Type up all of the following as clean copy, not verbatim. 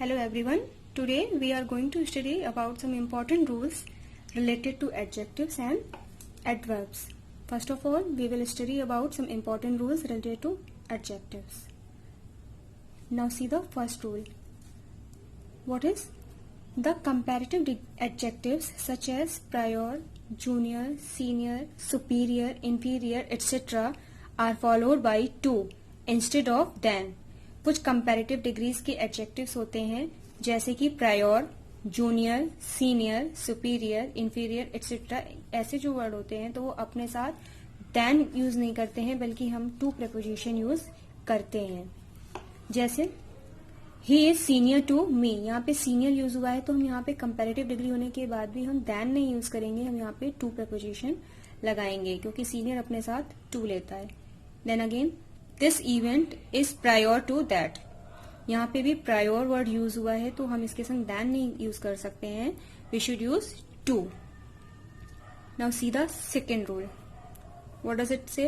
Hello everyone. Today we are going to study about some important rules related to adjectives and adverbs. First of all, we will study about some important rules related to adjectives. Now see the first rule. What is? The comparative adjectives such as prior, junior, senior, superior, inferior, etc. are followed by to instead of than. कुछ comparative degrees के adjectives होते हैं जैसे कि prior, junior, senior, superior, inferior etcetera. ऐसे जो word होते हैं तो वो अपने साथ देन यूज नहीं करते हैं बल्कि हम टू प्रीपोजिशन यूज करते हैं। जैसे he is senior to me, यहाँ पे सीनियर यूज हुआ है तो हम यहाँ पे कंपैरेटिव डिग्री होने के बाद भी हम देन नहीं यूज करेंगे, हम यहाँ पे टू प्रीपोजिशन लगाएंगे क्योंकि सीनियर अपने साथ टू लेता है। Then again this event is prior to that, यहाँ पे भी प्रायोर वर्ड यूज हुआ है तो हम इसके संग देन नहीं यूज कर सकते हैं, we should use to. Now see the second rule. What does it say?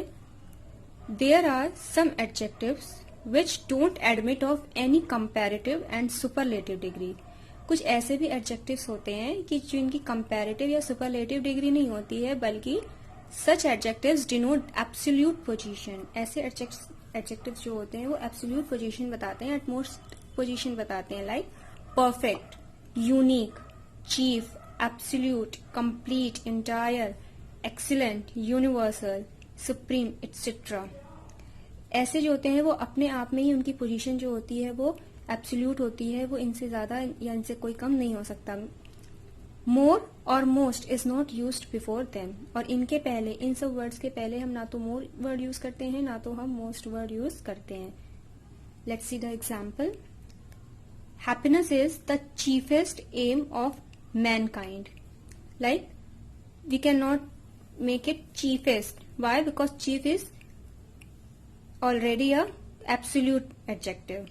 There are some adjectives which don't admit of any comparative and superlative degree. कुछ ऐसे भी एडजेक्टिव्स होते हैं कि जिनकी कंपैरेटिव या सुपरलेटिव डिग्री नहीं होती है बल्कि such adjectives denote absolute position. ऐसे एडजेक्टिव्स जो होते हैं वो एब्सोल्यूट पोजीशन बताते हैं, एटमोस्ट पोजीशन बताते हैं, like perfect, unique, chief, absolute, complete, entire, excellent, universal, supreme etcetera. ऐसे जो होते हैं वो अपने आप में ही उनकी पोजीशन जो होती है वो एब्सोल्यूट होती है, वो इनसे ज्यादा या इनसे कोई कम नहीं हो सकता। मोर और most is not used before them, और इनके पहले, इन सब वर्ड्स के पहले हम ना तो मोर वर्ड यूज करते हैं ना तो हम मोस्ट वर्ड यूज करते हैं। Let's see the example. Happiness is the chiefest aim of mankind. Like we can not make it chiefest. Why? Because chief is already a absolute adjective.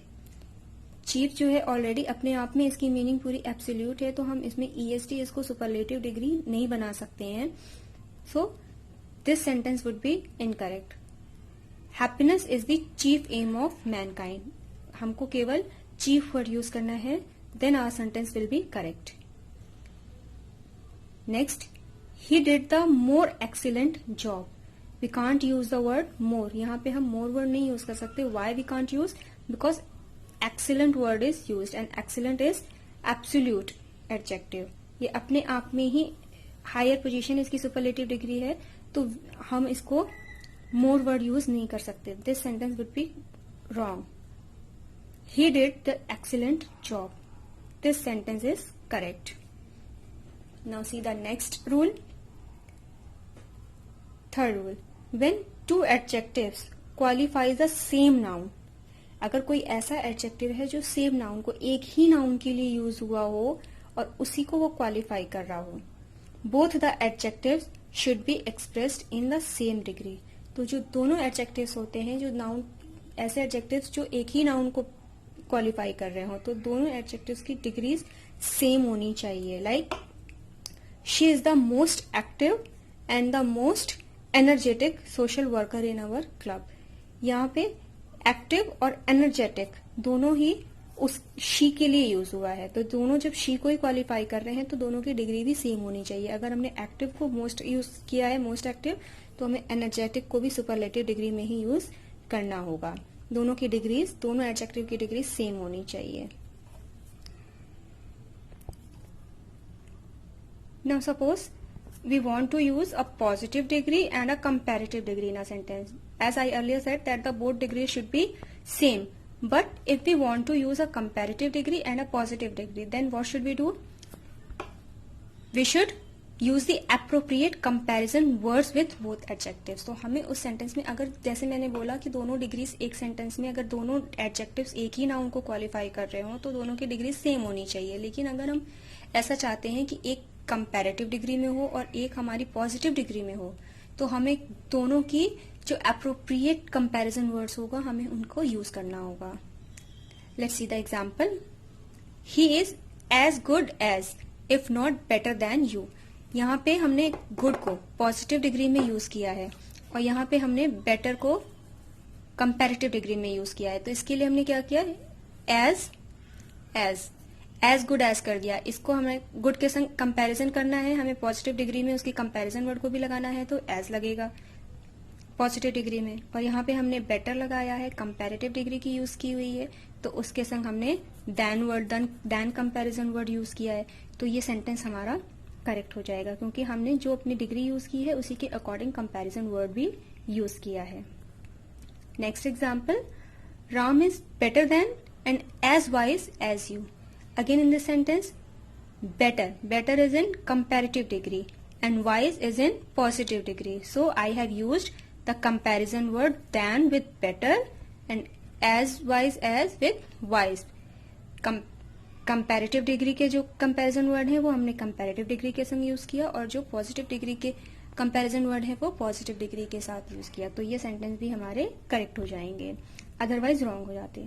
Chief जो है already अपने आप में इसकी meaning पूरी absolute है तो हम इसमें ईएसटी इसको सुपरलेटिव डिग्री नहीं बना सकते हैं. So this sentence would be incorrect. Happiness is the chief aim of mankind. हमको केवल चीफ वर्ड यूज करना है, then our sentence will be correct. Next, he did the more excellent job. We can't use the word more. यहाँ पे हम more word नहीं use कर सकते. Why we can't use? Because excellent word is used and excellent is absolute adjective. ये अपने आप में ही हायर पोजीशन इसकी सुपरलेटिव डिग्री है तो हम इसको मोर वर्ड यूज नहीं कर सकते. This sentence would be wrong. He did the excellent job. This sentence is correct. Now see the next rule. Third rule. When two adjectives qualify the same noun. अगर कोई ऐसा एडजेक्टिव है जो same noun को, एक ही noun के लिए use हुआ हो और उसी को वो क्वालिफाई कर रहा हो, both the adjectives should be expressed in the same degree. तो जो दोनों एडजेक्टिव्स होते हैं, जो नाउन, ऐसे एडजेक्टिव्स जो एक ही नाउन को क्वालिफाई कर रहे हो, तो दोनों एडजेक्टिव्स की डिग्रीज सेम होनी चाहिए. Like she is the most active and the most energetic social worker in our club. यहाँ पे एक्टिव और एनर्जेटिक दोनों ही उस शी के लिए यूज हुआ है, तो दोनों जब शी को ही क्वालिफाई कर रहे हैं तो दोनों की डिग्री भी सेम होनी चाहिए. अगर हमने एक्टिव को मोस्ट यूज किया है, मोस्ट एक्टिव, तो हमें एनर्जेटिक को भी सुपरलेटिव डिग्री में ही यूज करना होगा. दोनों की डिग्रीज, दोनों एडजेक्टिव की डिग्री सेम होनी चाहिए. Now suppose we want to use a positive degree and a comparative degree in a sentence. As I earlier said that the both degrees should be same. But if we want to use a comparative degree and a positive degree, then what should we do? We should use the appropriate comparison words with both adjectives. तो हमें उस sentence में, अगर जैसे मैंने बोला कि दोनों डिग्रीज एक सेंटेंस में, अगर दोनों एडजेक्टिव्स एक ही नाउन को क्वालिफाई कर रहे हो तो दोनों की डिग्री सेम होनी चाहिए. लेकिन अगर हम ऐसा चाहते हैं कि एक कंपैरेटिव डिग्री में हो और एक हमारी पॉजिटिव डिग्री में हो, तो हमें दोनों की जो अप्रोप्रिएट कंपैरिजन वर्ड्स होगा हमें उनको यूज करना होगा. Let's see the example. He is as good as if not better than you. यहाँ पे हमने गुड को पॉजिटिव डिग्री में यूज किया है और यहाँ पे हमने बेटर को कंपैरेटिव डिग्री में यूज किया है. तो इसके लिए हमने क्या किया? एज एज गुड एज कर दिया, इसको हमें गुड के संग कंपैरिजन करना है, हमें पॉजिटिव डिग्री में उसकी कंपैरिजन वर्ड को भी लगाना है, तो एज लगेगा पॉजिटिव डिग्री में। और यहाँ पे हमने बेटर लगाया है, कंपैरेटिव डिग्री की यूज की हुई है, तो उसके संग हमने देन कंपैरिजन वर्ड यूज किया है, तो ये सेंटेंस हमारा करेक्ट हो जाएगा, क्योंकि हमने जो अपनी डिग्री यूज की है उसी के अकॉर्डिंग कंपैरिजन वर्ड भी यूज किया है। Next example, Ram is better than and as wise as you. Again in this sentence, better is in comparative degree and wise is in positive degree, so I have used the comparison word than with better and as wise as with wise. Comparative degree के जो comparison word है वो हमने comparative degree के संग use किया, और जो पॉजिटिव डिग्री के कंपैरिजन वर्ड है वो पॉजिटिव डिग्री के साथ यूज किया, तो ये सेंटेंस भी हमारे करेक्ट हो जाएंगे, अदरवाइज रॉन्ग हो जाते।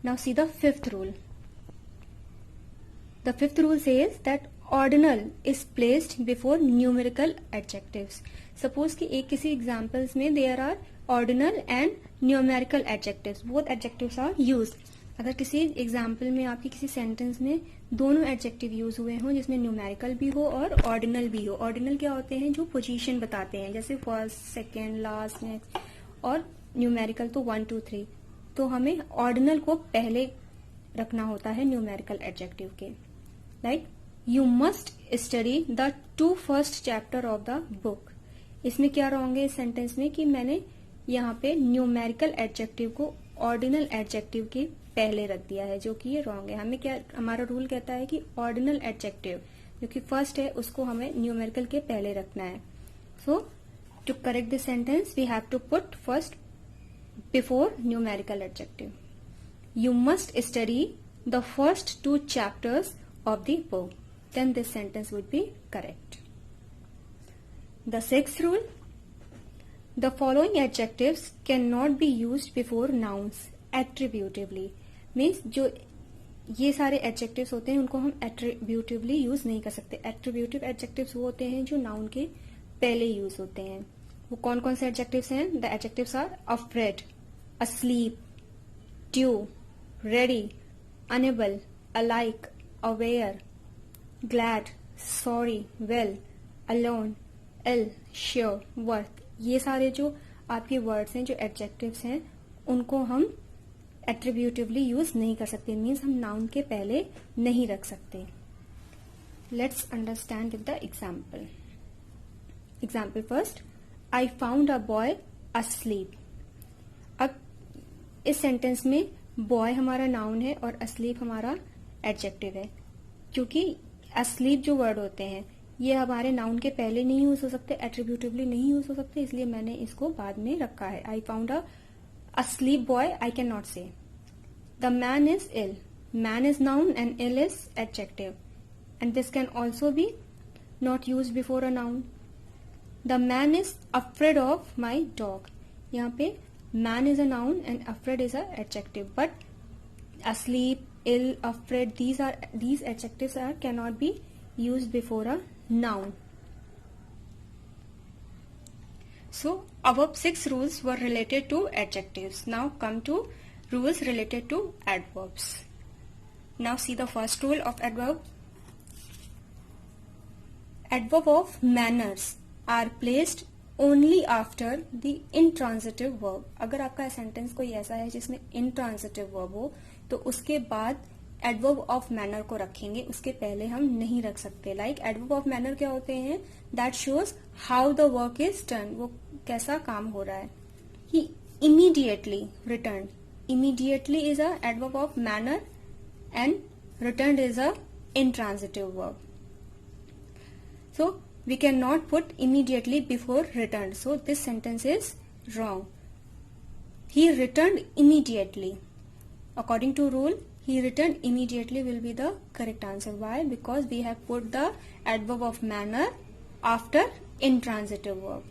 Now see the fifth rule. The fifth rule says that ordinal is placed before numerical adjectives. Suppose कि एक किसी examples में there are ordinal and numerical adjectives. Both adjectives are used. अगर किसी example में आपकी किसी sentence में दोनों adjective use हुए हों, जिसमें numerical भी हो और ordinal भी हो। Ordinal क्या होते हैं? जो position बताते हैं, जैसे first, second, last, next, और numerical तो 1, 2, 3। तो हमें ordinal को पहले रखना होता है numerical adjective के। Like, you must study the 2 first chapter of the book. इसमें क्या रॉन्ग है इस सेंटेंस में कि मैंने यहाँ पे न्यूमेरिकल एडजेक्टिव को ऑर्डिनल एडजेक्टिव के पहले रख दिया है, जो कि ये रॉन्ग है। हमें क्या, हमारा रूल कहता है कि ऑर्डिनल एडजेक्टिव जो कि फर्स्ट है उसको हमें न्यूमेरिकल के पहले रखना है। So to correct this sentence we have to put first before numerical adjective. You must study the first 2 chapters of the book, then this sentence would be correct. The sixth rule, the following adjectives cannot be used before nouns attributively, means जो ये सारे adjectives होते हैं उनको हम attributively use नहीं कर सकते। attributive adjectives वो होते हैं जो noun के पहले use होते हैं। वो कौन कौन से adjectives हैं? The adjectives are afraid, asleep, due, ready, unable, alike, aware, glad, sorry, well, alone, ill, sure, worth। ये सारे जो आपके वर्ड्स हैं, जो एडजेक्टिव्स हैं, उनको हम एट्रीब्यूटिवली यूज नहीं कर सकते, मीन्स हम नाउन के पहले नहीं रख सकते। Let's understand with the example. Example first, I found a boy asleep। अब इस सेंटेंस में बॉय हमारा नाउन है और asleep हमारा एडजेक्टिव है। क्योंकि asleep जो वर्ड होते हैं ये हमारे नाउन के पहले नहीं यूज हो सकते, एट्रीब्यूटिवली नहीं यूज हो सकते, इसलिए मैंने इसको बाद में रखा है। I found a asleep boy, I cannot say. The man is ill. Man is noun and ill is adjective. And this can also be not used before a noun. The man is afraid of my dog. यहाँ पे man is a noun and afraid is a adjective. But asleep, ill, afraid, these adjectives cannot be used before a noun. So above 6 rules were related to adjectives. Now come to rules related to adverbs. Now see the first rule of adverb. Adverb of manners are placed only after the intransitive verb. अगर आपका sentence कोई ऐसा है जिसमें intransitive verb हो तो उसके बाद adverb of manner को रखेंगे, उसके पहले हम नहीं रख सकते। Like adverb of manner क्या होते हैं? That shows how the work is done. वो कैसा काम हो रहा है। He immediately returned. Immediately is a adverb of manner and returned is a intransitive verb. So we cannot put immediately before returned. So this sentence is wrong. He returned immediately. According to rule, he returned immediately will be the correct answer. Why? Because we have put the adverb of manner after intransitive verb.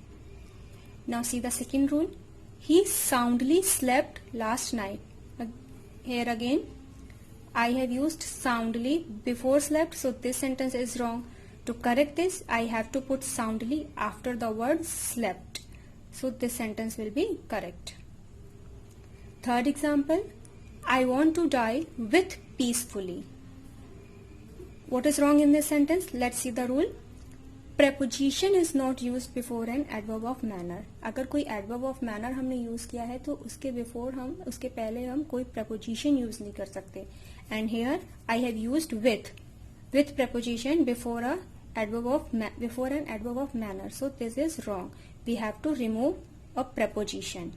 Now see the second rule. He soundly slept last night. Here again, I have used soundly before slept, so this sentence is wrong. To correct this, I have to put soundly after the word slept. So this sentence will be correct. Third example, I want to die with peacefully. What is wrong in this sentence? Let's see the rule. Preposition is not used before an adverb of manner. अगर कोई adverb of manner हमने use किया है तो उसके पहले हम कोई preposition use नहीं कर सकते. And here I have used with preposition before an adverb of manner. So this is wrong. We have to remove a preposition.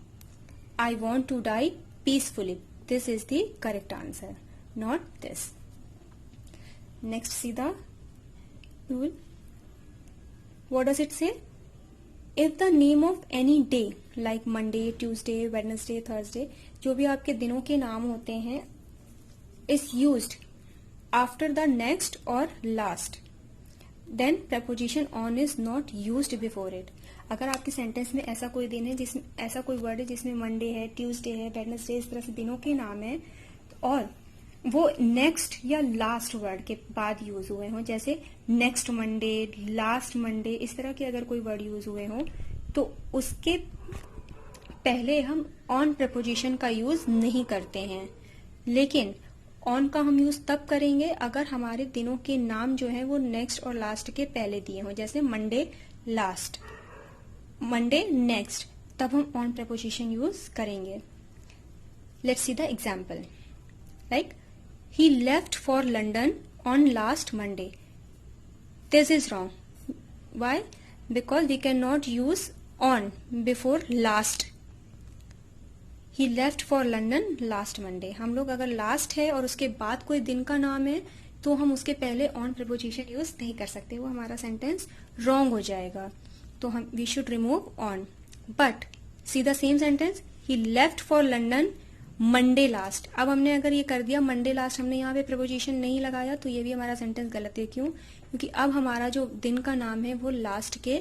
I want to die peacefully. This is the correct answer, not this. Next, see the rule. What does it say? If the name of any day like Monday, Tuesday, Wednesday, Thursday, जो भी आपके दिनों के नाम होते हैं, is used after the next or last, then preposition on is not used before it. अगर आपके सेंटेंस में ऐसा कोई दिन है जिसमें ऐसा कोई वर्ड है जिसमें मंडे है, ट्यूसडे है, वेडनेसडे, इस तरह से दिनों के नाम है और वो नेक्स्ट या लास्ट वर्ड के बाद यूज हुए हों, जैसे नेक्स्ट मंडे, लास्ट मंडे, इस तरह के अगर कोई वर्ड यूज हुए हों तो उसके पहले हम ऑन प्रपोजिशन का यूज नहीं करते हैं. लेकिन ऑन का हम यूज तब करेंगे अगर हमारे दिनों के नाम जो है वो नेक्स्ट और लास्ट के पहले दिए हों, जैसे मंडे लास्ट, मंडे नेक्स्ट, तब हम ऑन प्रपोजिशन यूज करेंगे. Let's see the example. Like he left for London on last Monday. This is wrong. Why? Because we cannot use on before last. He left for London last Monday. हम लोग अगर last है और उसके बाद कोई दिन का नाम है तो हम उसके पहले on preposition यूज नहीं कर सकते, वो हमारा सेंटेंस wrong हो जाएगा. तो हम we should remove on. But see the same sentence. He left for London Monday last. अब हमने अगर ये कर दिया मंडे लास्ट, हमने यहाँ पे प्रपोजिशन नहीं लगाया तो ये भी हमारा सेंटेंस गलत है. क्यों? क्योंकि अब हमारा जो दिन का नाम है वो लास्ट के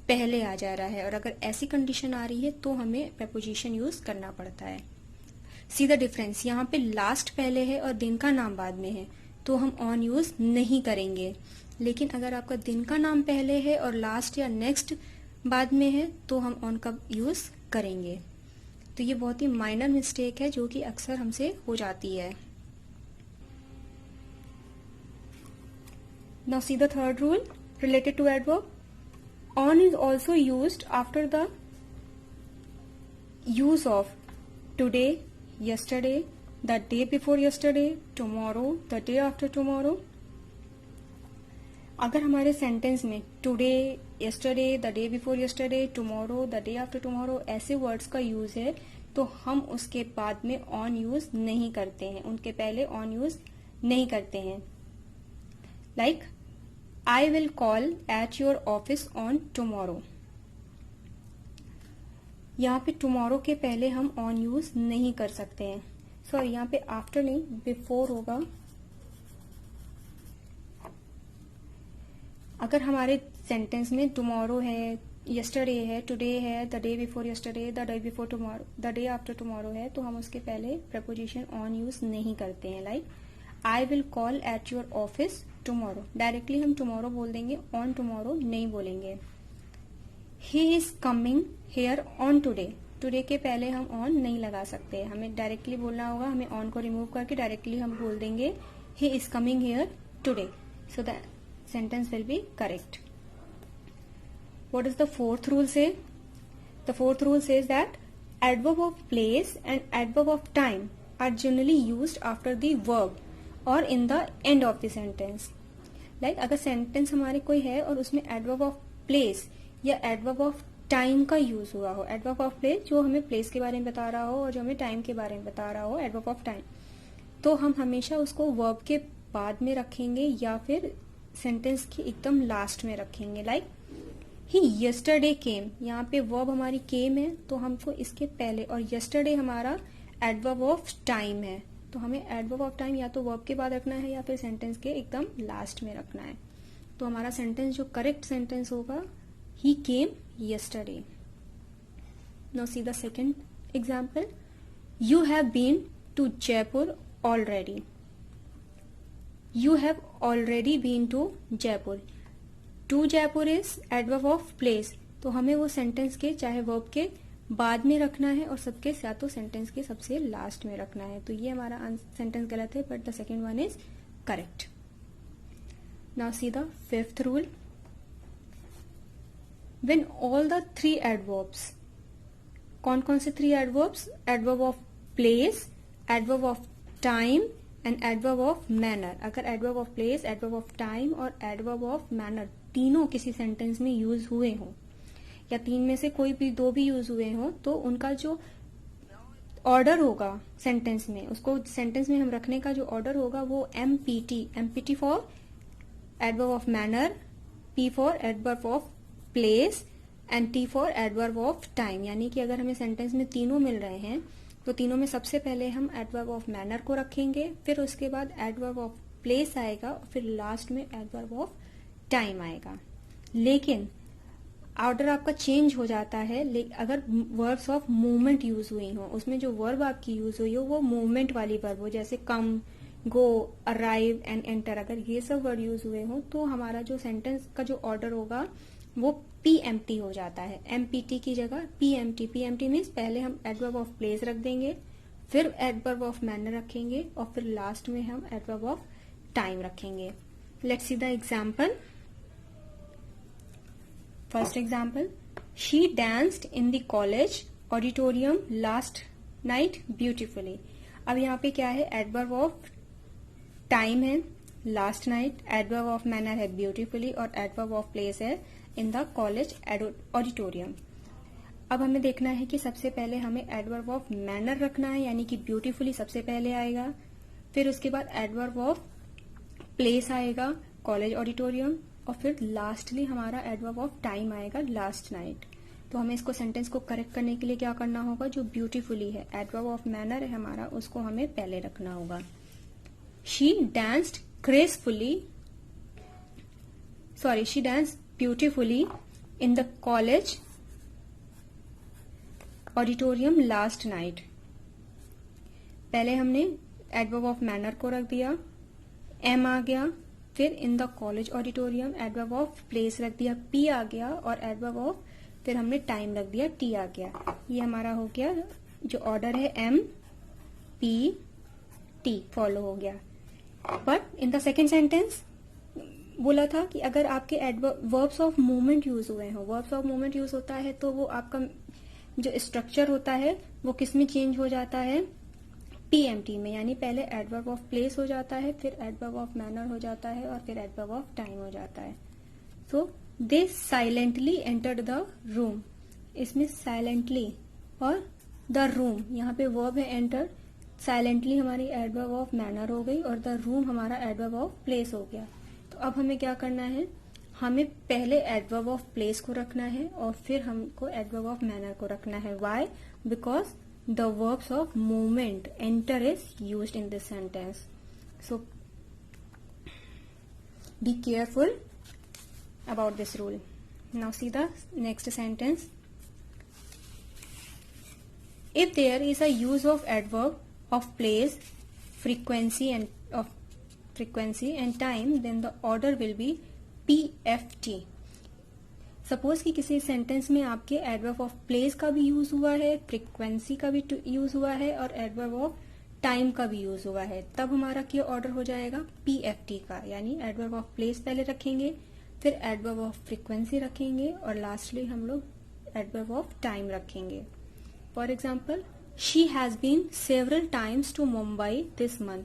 पहले आ जा रहा है और अगर ऐसी कंडीशन आ रही है तो हमें प्रपोजिशन यूज करना पड़ता है. See the difference. यहाँ पे लास्ट पहले है और दिन का नाम बाद में है तो हम ऑन यूज नहीं करेंगे. लेकिन अगर आपका दिन का नाम पहले है और लास्ट या नेक्स्ट बाद में है तो हम ऑन का यूज करेंगे. तो ये बहुत ही माइनर मिस्टेक है जो कि अक्सर हमसे हो जाती है. Now see the third rule related to adverb. On is also used after the use of today, yesterday, the day before yesterday, tomorrow, the day after tomorrow. अगर हमारे सेंटेंस में today, yesterday, the day before yesterday, tomorrow, the day after tomorrow ऐसे words का use है तो हम उसके बाद में ऑन यूज नहीं करते हैं, उनके पहले ऑन यूज नहीं करते हैं. Like I will call at your office on tomorrow. यहाँ पे टुमारो के पहले हम ऑन यूज नहीं कर सकते हैं. सॉरी, यहाँ पे आफ्टर नहीं बिफोर होगा. अगर हमारे सेंटेंस में टुमारो है, यस्टरडे है, टुडे है, the day before yesterday, the day before tomorrow, the day after tomorrow है तो हम उसके पहले प्रपोजिशन ऑन यूज नहीं करते हैं. Like I will call at your office tomorrow. Directly हम टुमारो बोल देंगे, ऑन टुमारो नहीं बोलेंगे. He is coming here on today. Today के पहले हम ऑन नहीं लगा सकते, हमें डायरेक्टली बोलना होगा. हमें ऑन को रिमूव करके डायरेक्टली हम बोल देंगे he is coming here today. So the sentence will be correct. What does the fourth rule say? The fourth rule says that adverb of place and adverb of time are generally used after the verb or in the end of the sentence. Like अगर sentence हमारे कोई है और उसमें adverb of place या adverb of time का use हुआ हो, adverb of place जो हमें place के बारे में बता रहा हो और जो हमें time के बारे में बता रहा हो, adverb of time, तो हम हमेशा उसको verb के बाद में रखेंगे या फिर सेंटेंस के एकदम लास्ट में रखेंगे. लाइक ही यस्टरडे केम, यहाँ पे वर्ब हमारी केम है तो हमको इसके पहले, और यस्टरडे हमारा एडवर्ब ऑफ टाइम है तो हमें एडवर्ब ऑफ टाइम या तो वर्ब के बाद रखना है या फिर सेंटेंस के एकदम लास्ट में रखना है. तो हमारा सेंटेंस जो करेक्ट सेंटेंस होगा, he came yesterday. Now see the second example. You have been to Jaipur already. You have already been to Jaipur. To Jaipur is adverb of place. तो हमें वो सेंटेंस के चाहे वर्ब के बाद में रखना है और सबके या तो सेंटेंस के सबसे लास्ट में रखना है। तो ये हमारा सेंटेंस गलत है, but the second one is correct. Now see the fifth rule. When all the three adverbs, कौन कौन से three adverbs? Adverb of place, adverb of time and adverb of manner. अगर adverb of place, adverb of time और adverb of manner तीनों किसी sentence में use हुए हों, या तीन में से कोई भी दो भी यूज हुए हों, तो उनका जो ऑर्डर होगा सेंटेंस में, उसको सेंटेंस में हम रखने का जो ऑर्डर होगा वो empty for adverb of manner, P for adverb of place and T for adverb of time. यानी कि अगर हमें सेंटेंस में तीनों मिल रहे हैं तो तीनों में सबसे पहले हम एडवर्ब ऑफ मैनर को रखेंगे, फिर उसके बाद एडवर्ब ऑफ प्लेस आएगा और फिर लास्ट में एडवर्ब ऑफ टाइम आएगा। लेकिन ऑर्डर आपका चेंज हो जाता है अगर वर्ब्स ऑफ मूवमेंट यूज हुई हो, उसमें जो वर्ब आपकी यूज हुई हो वो मूवमेंट वाली वर्ब हो, जैसे कम, गो, अराइव एंड एंटर। अगर ये सब वर्ड यूज हुए हो तो हमारा जो सेंटेंस का जो ऑर्डर होगा वो पीएमटी हो जाता है। एमपीटी की जगह पीएमटी। पीएमटी मीन्स पहले हम एडवर्ब ऑफ प्लेस रख देंगे, फिर एडवर्ब ऑफ मैनर रखेंगे और फिर लास्ट में हम एडवर्ब ऑफ टाइम रखेंगे। Let's see the example. First example, she danced in the college auditorium last night beautifully. अब यहाँ पे क्या है? एडवर्ब ऑफ टाइम है last night, adverb of manner है ब्यूटिफुली और एडवर्ब ऑफ प्लेस है इन द कॉलेज ऑडिटोरियम। अब हमें देखना है कि सबसे पहले हमें एडवर्ब ऑफ मैनर रखना है, यानी कि ब्यूटीफुली सबसे पहले आएगा, फिर उसके बाद एडवर्ब ऑफ प्लेस आएगा कॉलेज ऑडिटोरियम और फिर लास्टली हमारा एडवर्ब ऑफ टाइम आएगा लास्ट नाइट। तो हमें इसको सेंटेंस को करेक्ट करने के लिए क्या करना होगा? जो ब्यूटीफुली है, एडवर्ब ऑफ मैनर है हमारा, उसको हमें पहले रखना होगा। She danced gracefully, she danced beautifully in the college auditorium last night। पहले हमने एडवर्ब ऑफ मैनर को रख दिया, एम आ गया, फिर in the college auditorium adverb of place रख दिया, पी आ गया और एडवर्ब ऑफ फिर हमने टाइम रख दिया, टी आ गया। ये हमारा हो गया जो ऑर्डर है एम पी टी फॉलो हो गया। But in the second sentence बोला था कि अगर आपके वर्ब्स ऑफ मूवमेंट यूज हुए हो, वर्ब्स ऑफ मूवमेंट यूज होता है तो वो आपका जो स्ट्रक्चर होता है वो किस में चेंज हो जाता है? पीएमटी में। यानी पहले एडवर्ब ऑफ प्लेस हो जाता है, फिर एडवर्ब ऑफ मैनर हो जाता है और फिर एडवर्ब ऑफ टाइम हो जाता है। सो दे साइलेंटली एंटर्ड द रूम, इसमें साइलेंटली और द रूम, यहाँ पे वर्ब है एंटर, साइलेंटली हमारी एडवर्ब ऑफ मैनर हो गई और द रूम हमारा एडवर्ब ऑफ प्लेस हो गया। तो अब हमें क्या करना है? हमें पहले एडवर्ब ऑफ प्लेस को रखना है और फिर हमको एडवर्ब ऑफ मैनर को रखना है। Why? Because the verbs of movement enter is used in this sentence. So be careful about this rule. Now see the next sentence. If there is a use of adverb of place, frequency and time, then the order will be PFT. Suppose कि किसी sentence में आपके adverb of place का भी use हुआ है, frequency का भी यूज हुआ है और एडवर्ब ऑफ टाइम का भी यूज हुआ है, तब हमारा क्या ऑर्डर हो जाएगा? PFT का। यानी एडवर्ब ऑफ प्लेस पहले रखेंगे, फिर एडवर्ब ऑफ फ्रीक्वेंसी रखेंगे और लास्टली हम लोग एडवर्ब ऑफ टाइम रखेंगे। For example, she has been several times to Mumbai this month.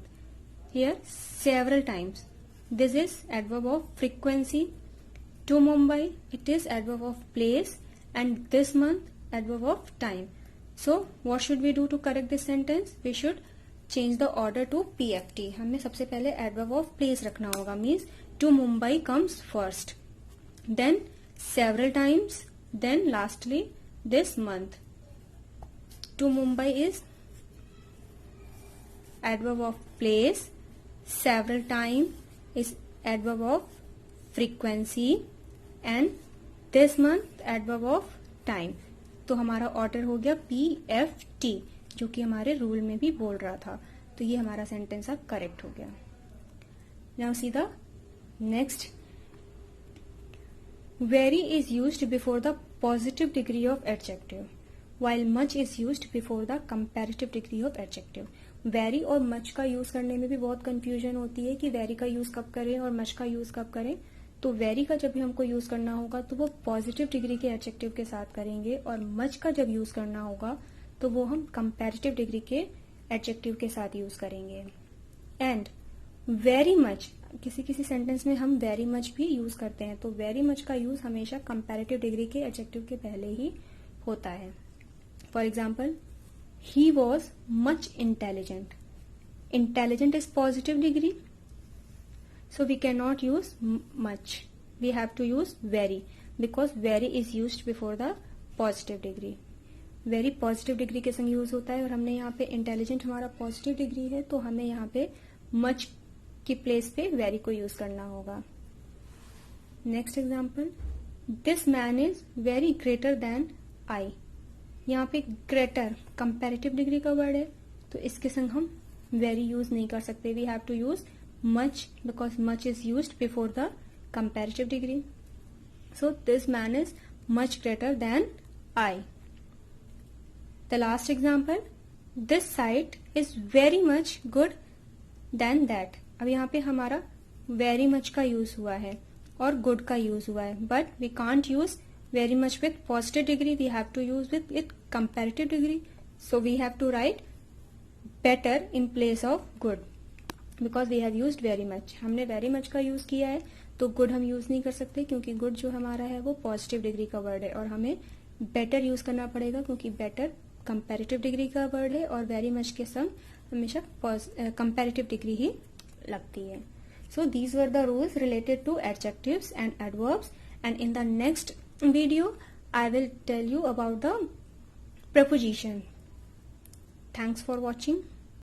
Here several times, this is adverb of frequency, to Mumbai it is adverb of place and this month adverb of time. So what should we do to correct this sentence? We should change the order to PFT। हमें सबसे पहले adverb of place रखना होगा, means to Mumbai comes first, then several times, then lastly this month. To Mumbai is adverb of place, several time is adverb of frequency and this month adverb of time. तो हमारा order हो गया PFT, जो कि हमारे rule में भी बोल रहा था। तो ये हमारा सेंटेंस अब करेक्ट हो गया। Now see the next. Very is used before the positive degree of adjective. while much is used before the comparative degree of adjective. very और much का यूज करने में भी बहुत कंफ्यूजन होती है कि very का यूज कब करें और much का यूज कब करें. तो very का जब भी हमको यूज करना होगा तो वो पॉजिटिव डिग्री के एडजेक्टिव के साथ करेंगे, और much का जब यूज करना होगा तो वो हम कंपैरेटिव डिग्री के एडजेक्टिव के साथ यूज करेंगे. एंड वेरी मच, किसी किसी सेंटेंस में हम वेरी मच भी यूज करते हैं, तो वेरी मच का यूज हमेशा कंपैरेटिव डिग्री के एडजेक्टिव के पहले ही होता है. For example, he was much intelligent. Intelligent is positive degree, so we cannot use much, we have to use very, because very is used before the positive degree. very positive degree के संग use होता है, और हमने यहाँ पे intelligent हमारा positive degree है, तो हमें यहाँ पे मच की प्लेस पे very को यूज करना होगा. Next example, this man is very greater than I. यहाँ पे ग्रेटर कंपैरेटिव डिग्री का वर्ड है, तो इसके संग हम very यूज नहीं कर सकते. We have to use much because much is used before the comparative degree. So this man is much greater than I. The last example, this site is very much good than that. अब यहाँ पे हमारा very much का use हुआ है और good का use हुआ है, but we can't use very much with positive degree. We have to use with it comparative degree. So we have to write better in place of good. Because we have used very much. हमने very much का use किया है, तो good हम use नहीं कर सकते, क्योंकि गुड जो हमारा है वो पॉजिटिव डिग्री का वर्ड है, और हमें बेटर यूज करना पड़ेगा, क्योंकि बेटर कंपैरेटिव डिग्री का वर्ड है, और वेरी मच के संग हमेशा कंपैरेटिव डिग्री ही लगती है. So these were the rules related to adjectives and adverbs, and in the next video I will tell you about the preposition. Thanks for watching.